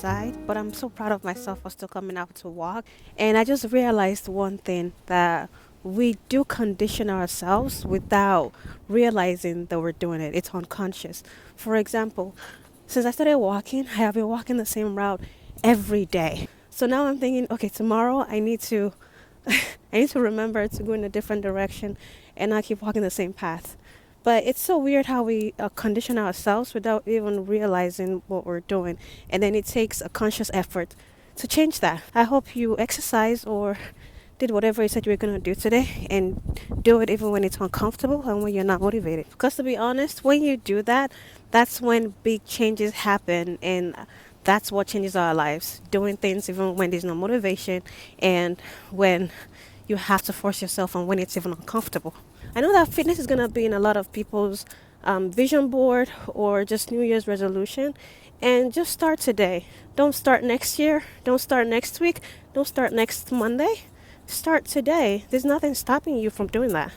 outside, but I'm so proud of myself for still coming out to walk. And I just realized one thing, that we do condition ourselves without realizing that we're doing it. It's unconscious. For example, since I started walking, I have been walking the same route every day. So now I'm thinking, okay, tomorrow I need to I need to remember to go in a different direction and not keep walking the same path. But it's so weird how we condition ourselves without even realizing what we're doing. And then it takes a conscious effort to change that. I hope you exercise or did whatever you said you were going to do today and do it even when it's uncomfortable and when you're not motivated. Because to be honest, when you do that, that's when big changes happen, and that's what changes our lives. Doing things even when there's no motivation and when you have to force yourself and when it's even uncomfortable. I know that fitness is going to be in a lot of people's vision board or just New Year's resolution. And just start today. Don't start next year. Don't start next week. Don't start next Monday. Start today. There's nothing stopping you from doing that.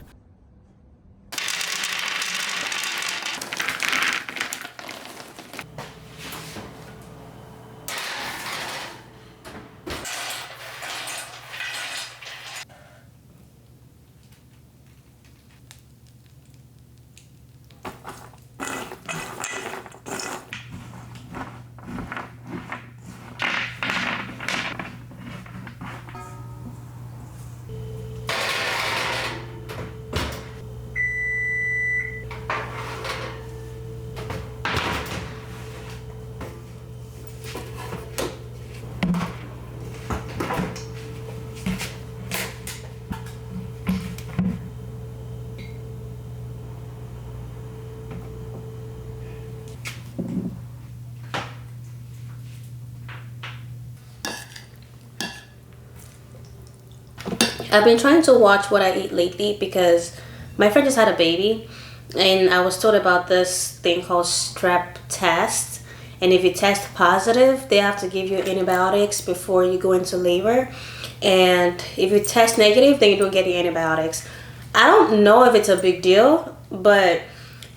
I've been trying to watch what I eat lately because my friend just had a baby, and I was told about this thing called strep test. And if you test positive, they have to give you antibiotics before you go into labor. And if you test negative, then you don't get the antibiotics. I don't know if it's a big deal, but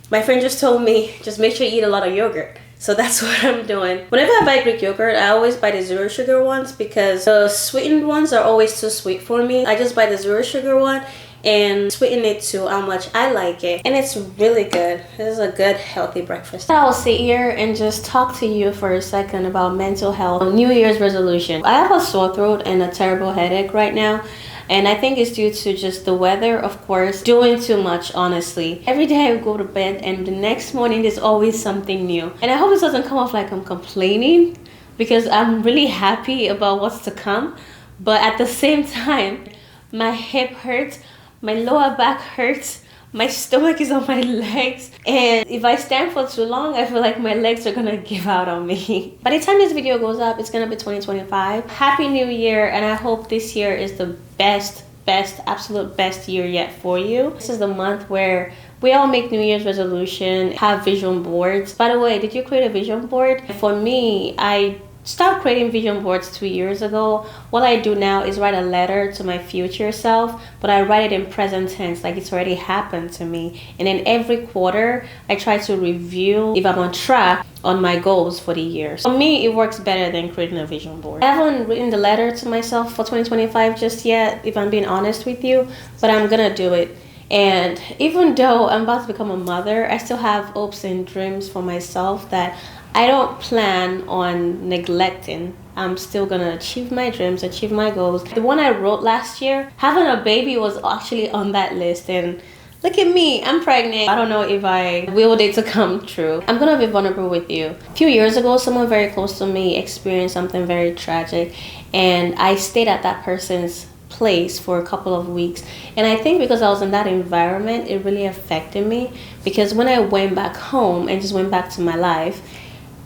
my friend just told me just make sure you eat a lot of yogurt. So that's what I'm doing. Whenever I buy Greek yogurt, I always buy the zero sugar ones because the sweetened ones are always too sweet for me. I just buy the zero sugar one and sweeten it to how much I like it. And it's really good. This is a good, healthy breakfast. I'll sit here and just talk to you for a second about mental health. New Year's resolution. I have a sore throat and a terrible headache right now. And I think it's due to just the weather, of course, doing too much, honestly. Every day I go to bed and the next morning there's always something new. And I hope this doesn't come off like I'm complaining, because I'm really happy about what's to come. But at the same time, my hip hurts, my lower back hurts, my stomach is on my legs, and if I stand for too long, I feel like my legs are gonna give out on me. By the time this video goes up, it's gonna be 2025. Happy New Year, and I hope this year is the best, absolute best year yet for you. This is the month where we all make New Year's resolution, have vision boards. By the way, did you create a vision board? For me, I stopped creating vision boards 2 years ago. What I do now is write a letter to my future self, but I write it in present tense, like it's already happened to me. And then every quarter, I try to review if I'm on track on my goals for the year. For me, it works better than creating a vision board. I haven't written the letter to myself for 2025 just yet, if I'm being honest with you, but I'm gonna do it. And even though I'm about to become a mother, I still have hopes and dreams for myself that I don't plan on neglecting. I'm still gonna achieve my dreams, achieve my goals. The one I wrote last year, having a baby, was actually on that list, and look at me, I'm pregnant. I don't know if I willed it to come true. I'm gonna be vulnerable with you. A few years ago, someone very close to me experienced something very tragic, and I stayed at that person's place for a couple of weeks. And I think because I was in that environment, it really affected me, because when I went back home and just went back to my life,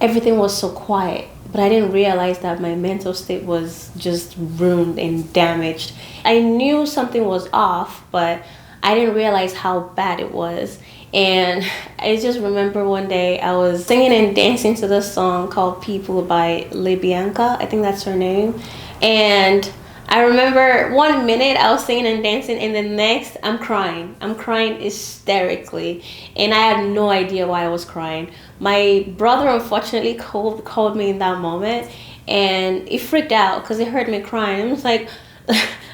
everything was so quiet, but I didn't realize that my mental state was just ruined and damaged. I knew something was off, but I didn't realize how bad it was. And I just remember one day I was singing and dancing to this song called People by Bianca. I think that's her name. And I remember 1 minute I was singing and dancing, and the next I'm crying. I'm crying hysterically, and I had no idea why I was crying. My brother unfortunately called me in that moment, and it freaked out because it heard me crying. I was like,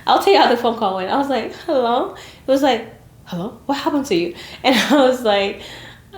I'll tell you how the phone call went. I was like, hello? It was like, hello? What happened to you? And I was like,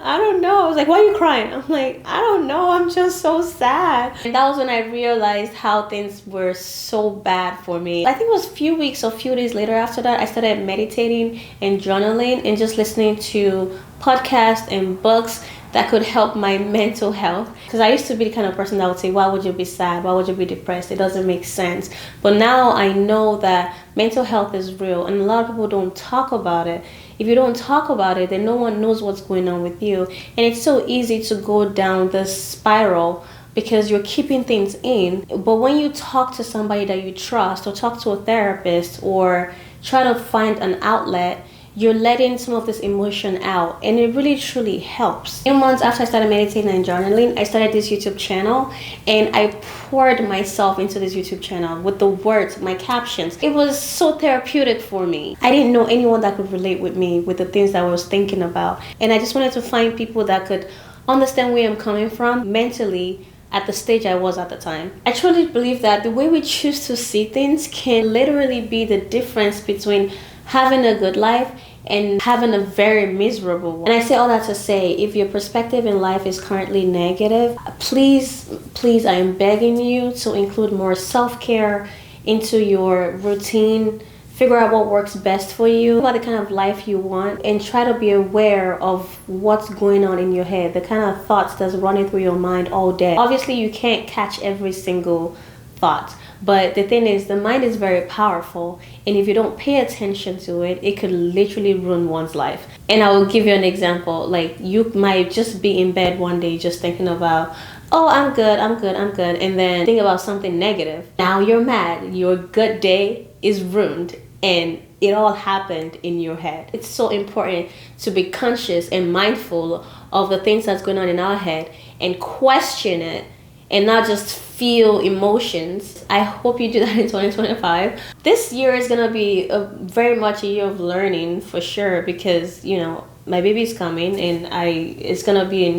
I don't know. I was like, why are you crying? I'm like, I don't know. I'm just so sad. And that was when I realized how things were so bad for me. I think it was a few weeks or few days later after that, I started meditating and journaling and just listening to podcasts and books that could help my mental health. Because I used to be the kind of person that would say, why would you be sad? Why would you be depressed? It doesn't make sense. But now I know that mental health is real and a lot of people don't talk about it. If you don't talk about it, then no one knows what's going on with you. And it's so easy to go down this spiral because you're keeping things in. But when you talk to somebody that you trust or talk to a therapist or try to find an outlet, you're letting some of this emotion out, and it really truly helps. A few months after I started meditating and journaling, I started this YouTube channel, and I poured myself into this YouTube channel with the words, my captions. It was so therapeutic for me. I didn't know anyone that could relate with me with the things that I was thinking about, and I just wanted to find people that could understand where I'm coming from mentally at the stage I was at the time. I truly believe that the way we choose to see things can literally be the difference between having a good life and having a very miserable one. And I say all that to say, if your perspective in life is currently negative, please, I am begging you to include more self-care into your routine. Figure out what works best for you, about the kind of life you want, and try to be aware of what's going on in your head, the kind of thoughts that's running through your mind all day. Obviously, you can't catch every single thought, but the thing is, the mind is very powerful, and if you don't pay attention to it, it could literally ruin one's life. And I will give you an example. Like, you might just be in bed one day just thinking about, oh, I'm good, and then think about something negative. Now you're mad. Your good day is ruined, and it all happened in your head. It's so important to be conscious and mindful of the things that's going on in our head and question it and not just feel emotions. I hope you do that in 2025. This year is gonna be very much a year of learning for sure, because my baby's coming and it's gonna be a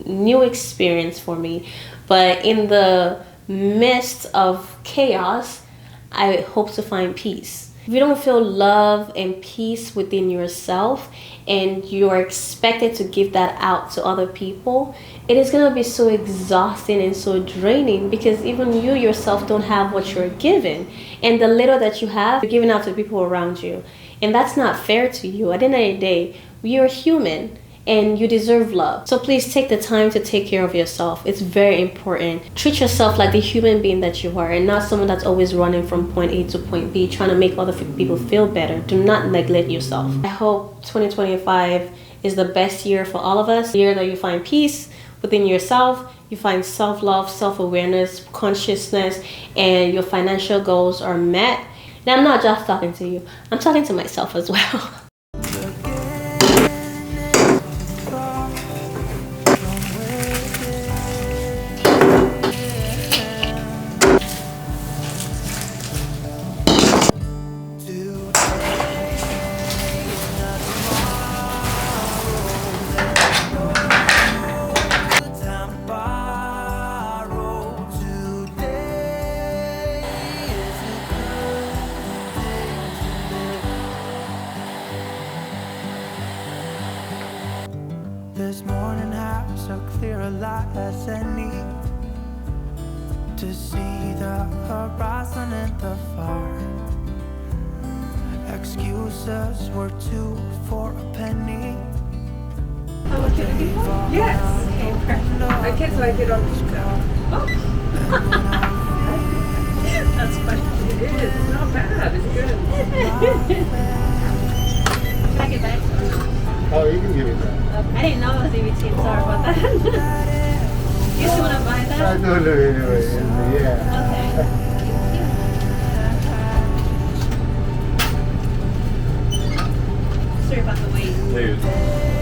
new experience for me. But in the midst of chaos, I hope to find peace. If you don't feel love and peace within yourself and you're expected to give that out to other people, it is going to be so exhausting and so draining, because even you yourself don't have what you're given. And the little that you have, you're giving out to people around you. And that's not fair to you. At the end of the day, you're human and you deserve love. So please take the time to take care of yourself. It's very important. Treat yourself like the human being that you are, and not someone that's always running from point A to point B, trying to make other people feel better. Do not neglect yourself. I hope 2025 is the best year for all of us. The year that you find peace within yourself, you find self-love, self-awareness, consciousness, and your financial goals are met. Now, I'm not just talking to you. I'm talking to myself as well. This morning has so clear a light as any, to see the horizon in the far. Excuses were 2 for a penny. Yes. Okay, so I get on the show. Oh. That's funny. It is. It's not bad. It's good. Can I get back? Oh, you can give me that. I didn't know it was EBT. Sorry about that. You still want to buy that? I don't know anyway. Yeah. Okay. Sorry about the wait. Dude.